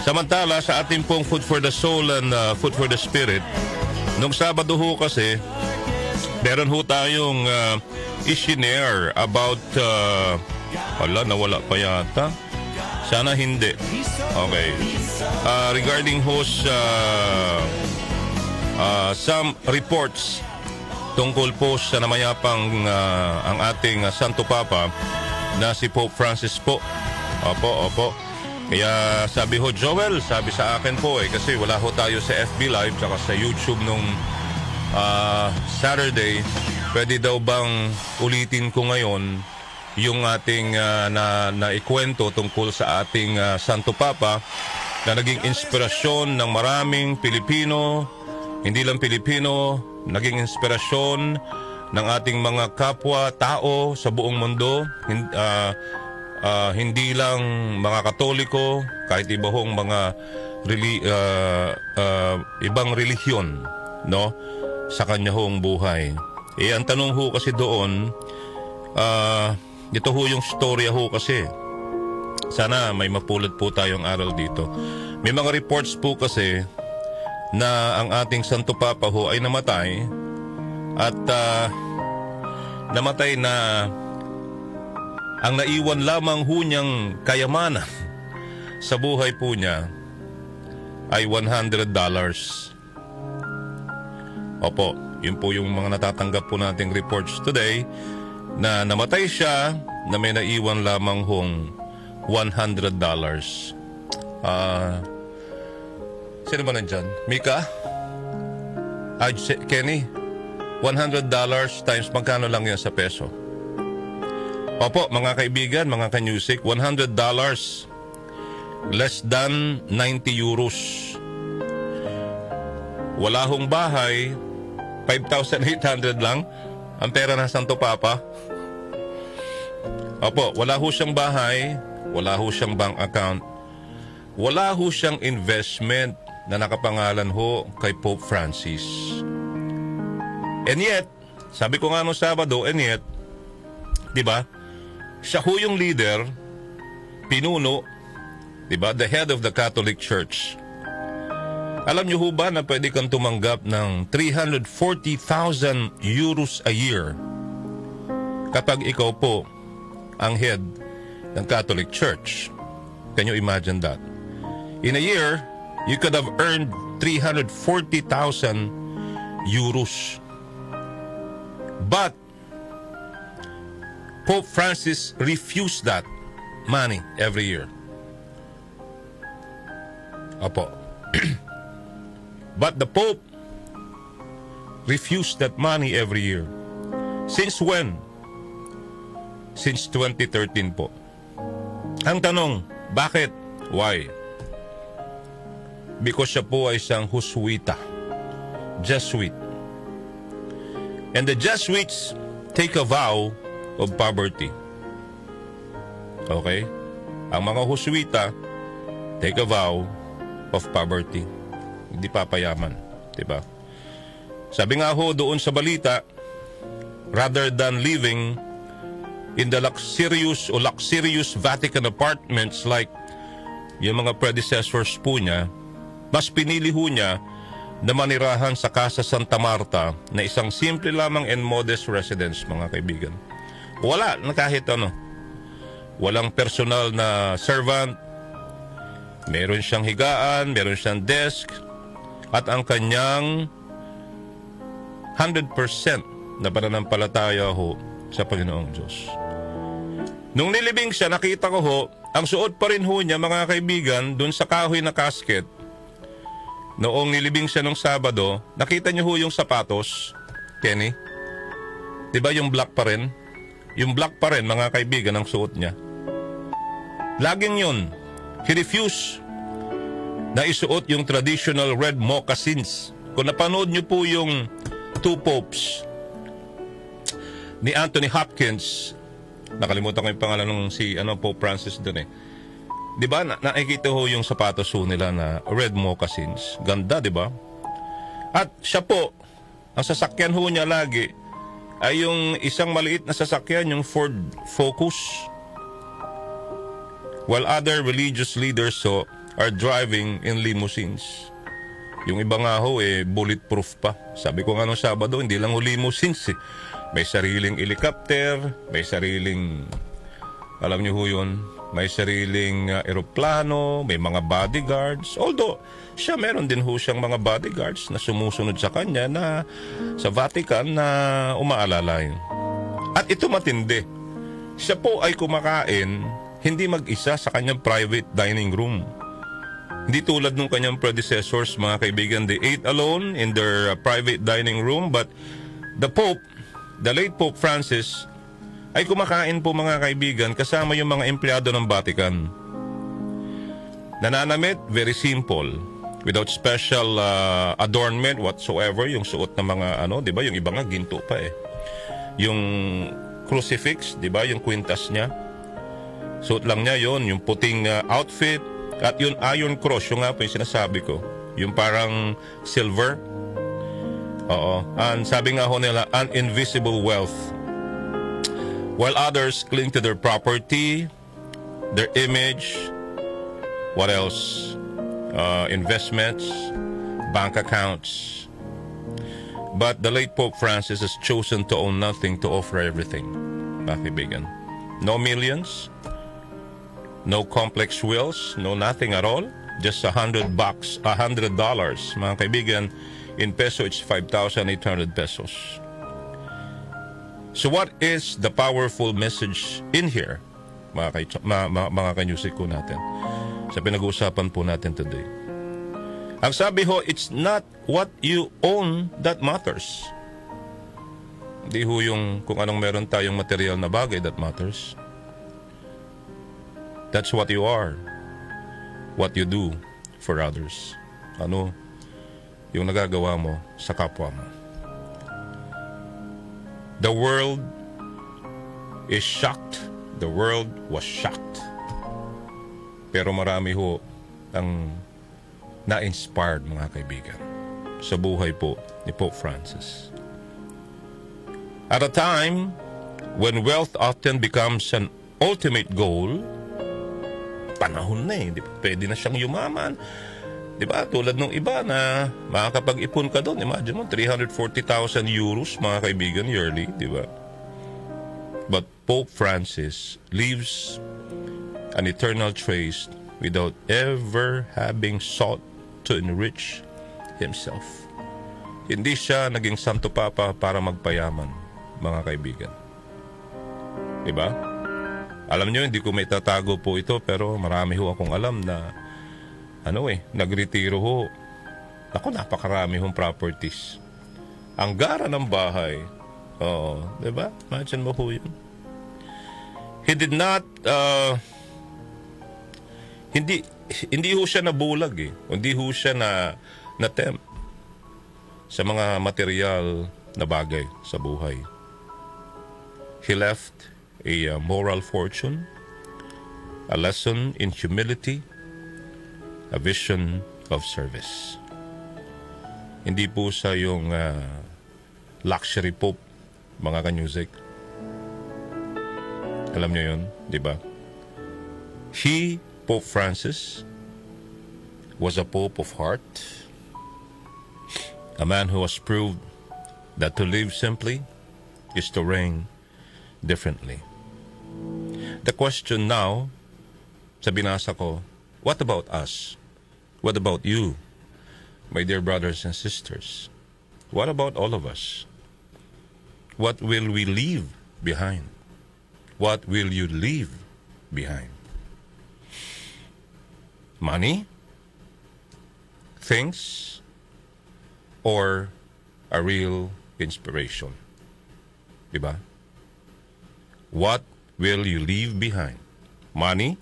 Samantala, sa ating pong Food for the Soul and Food for the Spirit, nung Sabado ho kasi, meron ho tayong i-share about, nawala pa yata. Sana hindi. Okay. Regarding ho sa some reports tungkol po sa namayapang ang ating Santo Papa na si Pope Francis po. Opo. Kaya sabi ho, Joel, sabi sa akin po kasi wala ho tayo sa FB Live tsaka sa YouTube nung Saturday. Pwede daw bang ulitin ko ngayon yung ating na ikwento tungkol sa ating Santo Papa na naging inspirasyon ng maraming Pilipino, hindi lang Pilipino, naging inspirasyon ng ating mga kapwa-tao sa buong mundo, hindi lang mga Katoliko, kahit iba hong mga ibang relihiyon, no, sa kanya hong buhay. Ang tanong ho kasi doon, ito ho yung storya ho kasi. Sana may mapulot po tayong aral dito. May mga reports po kasi na ang ating Santo Papa ho ay namatay at namatay na ang naiwan lamang ho niyang kayamanan sa buhay po niya ay $100. Opo, yun po yung mga natatanggap po nating reports today na namatay siya na may naiwan lamang hong $100. Sino ba nandyan? Mika? Kenny? $100 times magkano lang yan sa peso? Opo, mga kaibigan, mga kanyusik, $100 less than 90 euros. Wala hong bahay, 5,800 lang ang pera ng Santo Papa. Opo, wala ho siyang bahay, wala ho siyang bank account, wala ho siyang investment na nakapangalan ho kay Pope Francis. And yet, sabi ko nga nung Sabado, and yet, di ba, siya ho yung leader, pinuno, di ba, the head of the Catholic Church. Alam niyo ho ba na pwede kang tumanggap ng 340,000 euros a year kapag ikaw po ang head ng Catholic Church? Can you imagine that? In a year, you could have earned 340,000 euros. But Pope Francis refused that money every year. Opo. But the Pope refused that money every year. Since when? Since 2013 po. Ang tanong, bakit? Why? Because siya po ay isang Jesuita. Jesuit. And the Jesuits take a vow of poverty. Okay? Ang mga Jesuita take a vow of poverty. Hindi papayaman, diba? Sabi nga ho doon sa balita, rather than living in the luxurious Vatican apartments like yung mga predecessors po niya, mas pinili ho niya na manirahan sa Casa Santa Marta na isang simple lamang and modest residence, mga kaibigan. Wala na kahit ano. Walang personal na servant, meron siyang higaan, meron siyang desk, at ang kanyang 100% na pananampalataya ho sa Panginoong Diyos. Nung nilibing siya, nakita ko ho, ang suot pa rin ho niya, mga kaibigan, dun sa kahoy na casket. Noong nilibing siya nung Sabado, nakita niyo ho yung sapatos, Kenny? Diba yung black pa rin? Yung black pa rin, mga kaibigan, ang suot niya. Laging yun. He refused na isuot yung traditional red moccasins. Kung napanood niyo po yung Two Popes ni Anthony Hopkins, nakalimutan ko yung pangalan ng Pope Francis doon eh. Di ba, nakikita ho yung sapatos ho nila na red moccasins. Ganda, di ba? At siya po, ang sasakyan ho niya lagi ay yung isang maliit na sasakyan, yung Ford Focus. While other religious leaders ho are driving in limousines. Yung iba nga ho, bulletproof pa. Sabi ko nga nung Sabado, hindi lang ho limousines eh. May sariling helicopter, may sariling, alam niyo ho yun, may sariling eroplano, may mga bodyguards. Although, siya meron din ho siyang mga bodyguards na sumusunod sa kanya na sa Vatican na umaalala yun. At ito matindi. Siya po ay kumakain, hindi mag-isa sa kanyang private dining room. Hindi tulad nung kanyang predecessors, mga kaibigan, they ate alone in their private dining room. But the Pope, the late Pope Francis, ay kumakain po mga kaibigan kasama yung mga empleyado ng Vatican. Nananamit, very simple. Without special adornment whatsoever. Yung suot ng mga di ba? Yung iba nga ginto pa eh. Yung crucifix, di ba? Yung kwintas niya. Suot lang niya yon, yung puting outfit. At yung iron cross, yung nga po yung sinasabi ko. Yung parang silver. Oo. And sabi nga ho nila, an invisible wealth. While others cling to their property, their image, what else? Investments, bank accounts. But the late Pope Francis has chosen to own nothing, to offer everything. Mga kaibigan. No millions, no complex wills, no nothing at all. Just $100, mga kaibigan. In peso, it's 5,800 pesos. So what is the powerful message in here, mga kanyusik ko natin, sa pinag-uusapan po natin today? Ang sabi ho, it's not what you own that matters. Hindi ho yung kung anong meron tayong material na bagay that matters. That's what you are. What you do for others. Ano yung nagagawa mo sa kapwa mo. The world is shocked. The world was shocked. Pero marami ho ang na-inspired, mga kaibigan, sa buhay po ni Pope Francis. At a time when wealth often becomes an ultimate goal, panahon na eh, pwede na siyang yumaman. Diba? Tulad nung iba na makakapag-ipon ka doon. Imagine mo, 340,000 euros, mga kaibigan, yearly. Diba? But Pope Francis leaves an eternal trace without ever having sought to enrich himself. Hindi siya naging Santo Papa para magpayaman, mga kaibigan. Diba? Alam nyo, hindi ko may tatago po ito, pero marami ho akong alam na nagretiro ho. Ako, napakarami hong properties. Ang gara ng bahay. Oo, diba? Imagine mo ho yun. He did not, hindi ho siya nabulag eh. Hindi ho siya na-tempt sa mga material na bagay sa buhay. He left a moral fortune, a lesson in humility, a vision of service. Hindi po sa yung luxury pope, mga kanyusik. Alam niyo yun, di ba? He, Pope Francis, was a pope of heart, a man who has proved that to live simply is to reign differently. The question now, sa binasa ko, what about us? What about you, my dear brothers and sisters? What about all of us? What will we leave behind? What will you leave behind? Money? Things? Or a real inspiration? Diba? What will you leave behind? Money?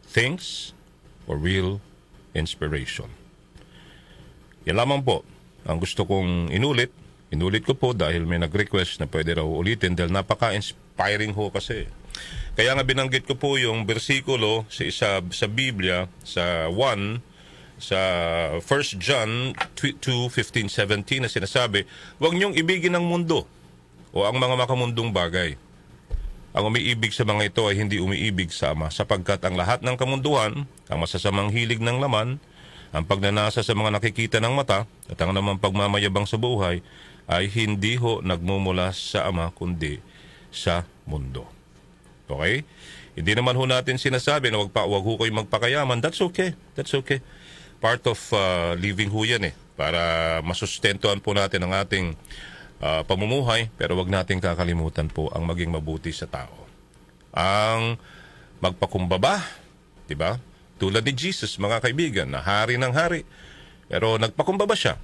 Things? Or real inspiration? Yan lamang po ang gusto kong inulit. Inulit ko po dahil may nag-request na pwede raw ulitin dahil napaka-inspiring ho kasi. Kaya nga binanggit ko po yung bersikulo sa Biblia, sa 1 John 2:15-17 na sinasabi, huwag niyong ibigin ang mundo o ang mga makamundong bagay. Ang umiibig sa mga ito ay hindi umiibig sa Ama, sapagkat ang lahat ng kamunduhan, ang masasamang hilig ng laman, ang pagnanasa sa mga nakikita ng mata, at ang namang pagmamayabang sa buhay, ay hindi ho nagmumula sa Ama, kundi sa mundo. Okay? Hindi naman ho natin sinasabi na wag ho kayo magpakayaman. That's okay. That's okay. Part of living ho yan para masustentuhan po natin ang ating pamumuhay, pero wag nating kakalimutan po ang maging mabuti sa tao. Ang magpakumbaba, di ba? Tulad ni Jesus, mga kaibigan, na hari ng hari. Pero nagpakumbaba siya,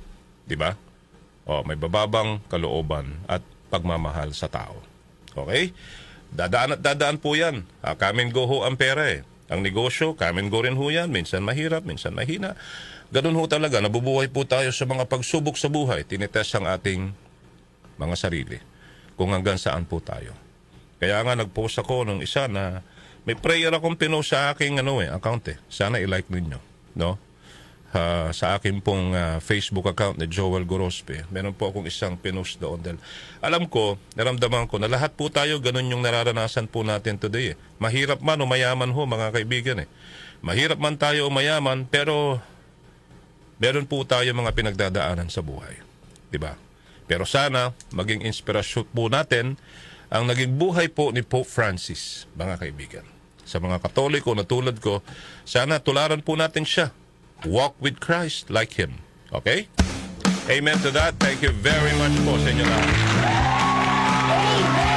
di ba? May bababang kalooban at pagmamahal sa tao. Okay? Dadaan at dadaan po yan. Come and go ho ang pera Ang negosyo, come and go rin ho yan. Minsan mahirap, minsan mahina. Ganun ho talaga. Nabubuhay po tayo sa mga pagsubok sa buhay. Tinitest ang ating mga sarili. Kung hanggang saan po tayo. Kaya nga nag-post ako nung isa na may prayer akong pinost sa aking account Sana i-like ninyo. No? Sa akin pong Facebook account na Joel Gorospe. Meron po akong isang pinost doon. Dahil alam ko, naramdaman ko na lahat po tayo ganun yung nararanasan po natin today. Mahirap man o mayaman ho, mga kaibigan Mahirap man tayo o mayaman, pero meron po tayo mga pinagdadaanan sa buhay. Diba? Pero sana maging inspirasyon po natin ang naging buhay po ni Pope Francis, mga kaibigan. Sa mga Katoliko na tulad ko, sana tularan po natin siya. Walk with Christ like Him. Okay? Amen to that. Thank you very much po sa inyo lahat. Amen!